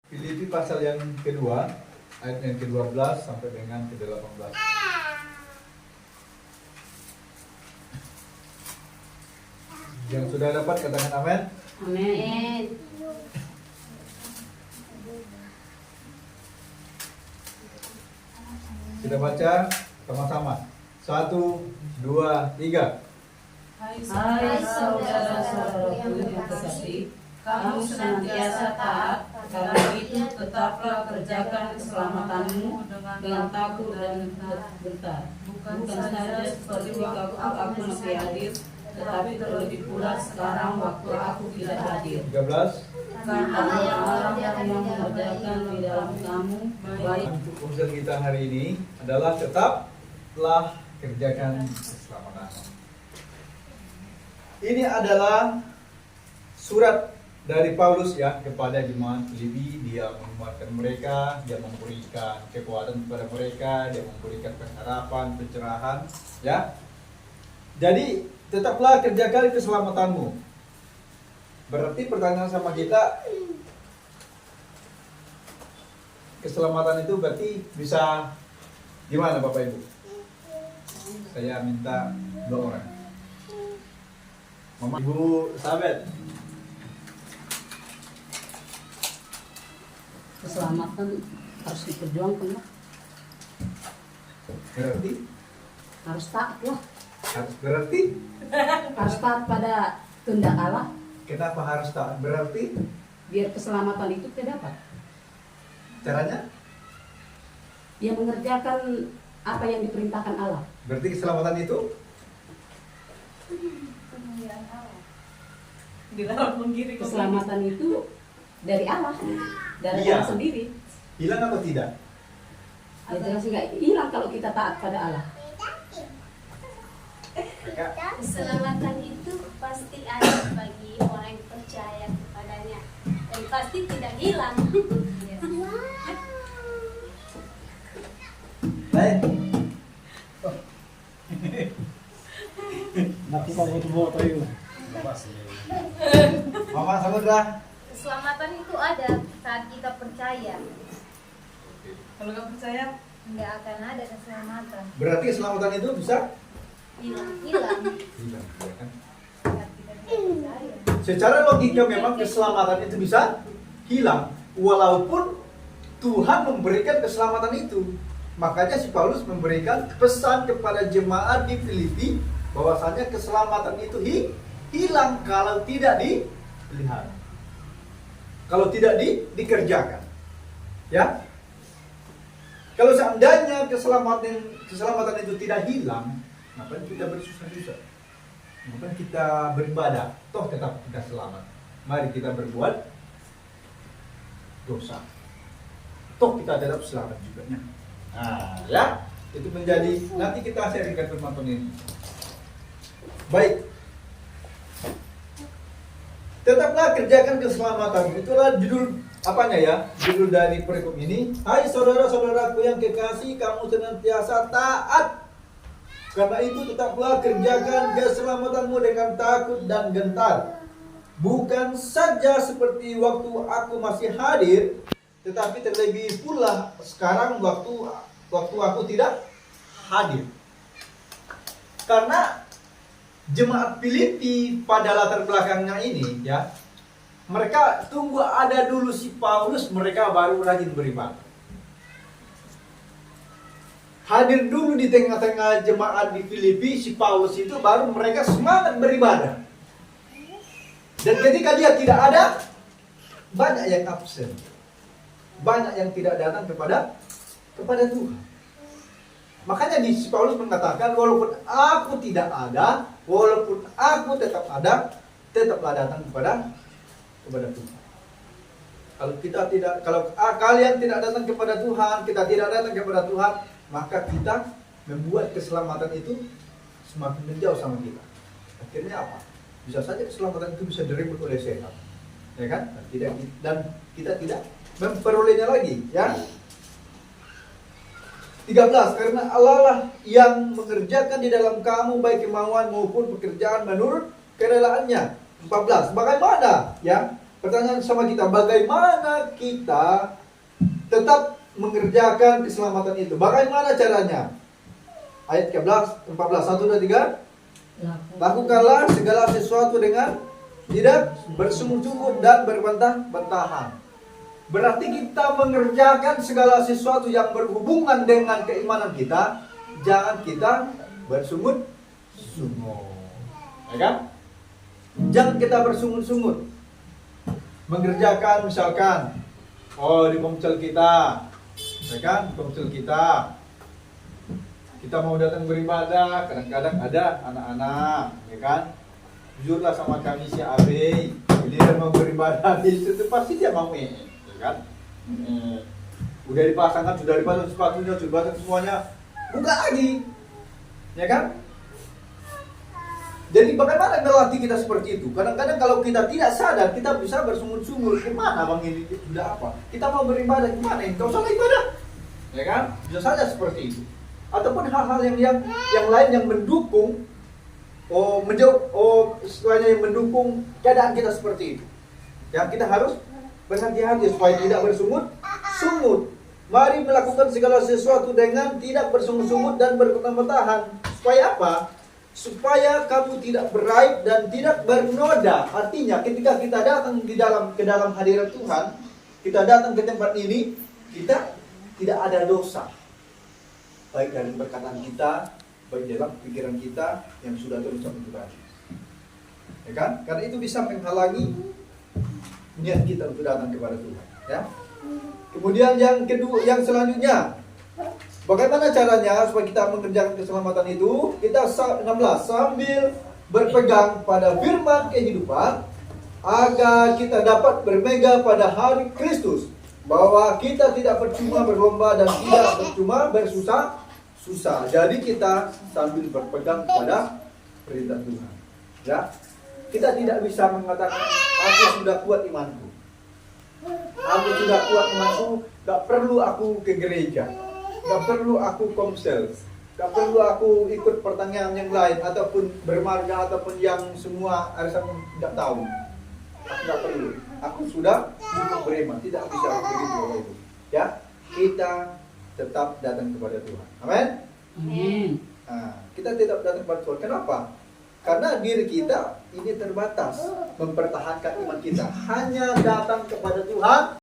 Filipi pasal yang kedua, ayat yang ke-12 sampai dengan ke-18. Yang sudah dapat katakan amin. Amin. Kita baca sama-sama. 1, 2, 3. Hai saudara-saudaraku yang terkasih, kamu senantiasa taat, karena itu tetaplah kerjakan keselamatanmu dengan takut dan gentar. Bukan saja seperti waktu aku masih hadir, tetapi terlebih pula sekarang waktu aku tidak hadir. 13. Karena Allah yang mengerjakan di dalam kamu baik. Untuk urusan kita hari ini adalah tetaplah kerjakan keselamatan. Ini adalah surat dari Paulus ya kepada jemaat Filipi. Dia menguatkan mereka, dia memberikan kekuatan kepada mereka, dia memberikan pengharapan, pencerahan, ya. Jadi tetaplah kerjakan keselamatanmu. Berarti pertanyaan sama kita, keselamatan itu berarti bisa gimana Bapak Ibu? Saya minta 2 orang. Mama, Ibu Sabet. Keselamatan harus diperjuangkan lah. Berarti? Harus taat lah. Berarti? Harus taat pada kehendak Allah. Kenapa harus taat? Berarti? Biar keselamatan itu terdapat. Caranya? Dia mengerjakan apa yang diperintahkan Allah. Berarti keselamatan itu? Keselamatan itu dari Allah, dari Iya. Allah sendiri. Hilang atau tidak? Ya jelas nggak hilang kalau kita taat pada Allah. Kakak? Keselamatan itu pasti ada bagi orang yang percaya kepadanya dan pasti tidak hilang. Lain? Mama Samudra? Keselamatan itu ada saat kita percaya. Kalau nggak percaya, Nggak akan ada keselamatan. Berarti keselamatan itu bisa? Hilang. Hilang, ya kan? Saat kita tidak percaya. Secara logika memang keselamatan itu bisa hilang walaupun Tuhan memberikan keselamatan itu. Makanya si Paulus memberikan pesan kepada jemaat di Filipi bahwasanya keselamatan itu hilang kalau tidak dipelihara. Kalau tidak dikerjakan. Ya. Kalau seandainya keselamatan itu tidak hilang, ngapain kita bersusah-susah? Ngapain kita beribadah? Toh tetap kita selamat. Mari kita berbuat dosa. Toh kita tetap selamat juga. Nah, ya, itu menjadi nanti kita sharingkan firman Tuhan ini. Baik. Tetaplah kerjakan keselamatan. Itulah judul apanya ya? Judul dari perikop ini. Hai saudara-saudaraku yang kekasih, kamu senantiasa taat. Karena itu tetaplah kerjakan keselamatanmu dengan takut dan gentar. Bukan saja seperti waktu aku masih hadir, tetapi terlebih pula sekarang waktu aku tidak hadir. Karena jemaat Filipi pada latar belakangnya ini ya, mereka tunggu ada dulu si Paulus, mereka baru rajin beribadah. Hadir dulu di tengah-tengah jemaat di Filipi, si Paulus itu baru mereka semangat beribadah. Dan ketika dia tidak ada, banyak yang absen. Banyak yang tidak datang kepada Tuhan. Makanya di si Paulus mengatakan, walaupun aku tidak ada, walaupun aku tetap ada, tetaplah datang kepada Tuhan. Kalau kalian tidak datang kepada Tuhan, kita tidak datang kepada Tuhan, maka kita membuat keselamatan itu semakin menjauh sama kita. Akhirnya apa? Bisa saja keselamatan itu bisa direbut oleh setan, ya kan? Dan kita tidak memperolehnya lagi, ya. 13, karena Allah lah yang mengerjakan di dalam kamu baik kemauan maupun pekerjaan menurut kerelaannya. 14, bagaimana ya pertanyaan sama kita, bagaimana kita tetap mengerjakan keselamatan itu? Bagaimana caranya? Ayat 14, 1, 2, 3. Lakukanlah segala sesuatu dengan tidak bersungut-sungut dan berbantah-bantahan. Berarti kita mengerjakan segala sesuatu yang berhubungan dengan keimanan kita, jangan kita bersungut-sungut. Ya kan? Jangan kita bersungut-sungut. Mengerjakan misalkan, di komsel kita, ya kan? Komsel kita mau datang beribadah, kadang-kadang ada anak-anak, ya kan? Jujurlah sama kami si Abe, dia mau beribadah di situ pasti dia mau ya kan? Udah dipasangkan, sudah dipasang sepatunya, sudah dipasang semuanya, buka lagi, ya kan? Jadi bagaimana melatih kita seperti itu? Kadang-kadang kalau kita tidak sadar, kita bisa bersungut-sungut. Gimana bang ini? Sudah apa? Kita mau beribadah gimana? Kau salah ibadah, ya kan? Bisa saja seperti itu. Ataupun hal-hal yang lain yang mendukung, istilahnya yang mendukung keadaan kita seperti itu. Yang kita harus berhati-hati supaya tidak bersungut-sungut. Mari melakukan segala sesuatu dengan tidak bersungut-sungut dan bertahan. Supaya apa? Supaya kamu tidak beraib dan tidak bernoda. Artinya ketika kita datang ke dalam hadirat Tuhan, kita datang ke tempat ini, kita tidak ada dosa. Baik dari perkataan kita, baik dalam pikiran kita yang sudah terucap itu tadi. Ya kan? Karena itu bisa menghalangi niat kita untuk datang kepada Tuhan, ya. Kemudian yang selanjutnya, bagaimana caranya supaya kita mengerjakan keselamatan itu? Kita 16 sambil berpegang pada firman kehidupan agar kita dapat bermegah pada hari Kristus, bahwa kita tidak percuma berlomba dan tidak percuma bersusah-susah. Jadi kita sambil berpegang pada perintah Tuhan, ya. Kita tidak bisa mengatakan aku sudah kuat imanku. Aku sudah kuat imanku, gak perlu aku ke gereja. Gak perlu aku komsel, gak perlu aku ikut pertanyaan yang lain, ataupun bermarga, ataupun yang semua arisan tidak tahu. Aku gak perlu, aku sudah beriman. Tidak bisa begitu itu, ya. Kita tetap datang kepada Tuhan. Amin. Amin. Nah, kita tetap datang kepada Tuhan. Kenapa? Karena diri kita ini terbatas mempertahankan iman kita. Hanya datang kepada Tuhan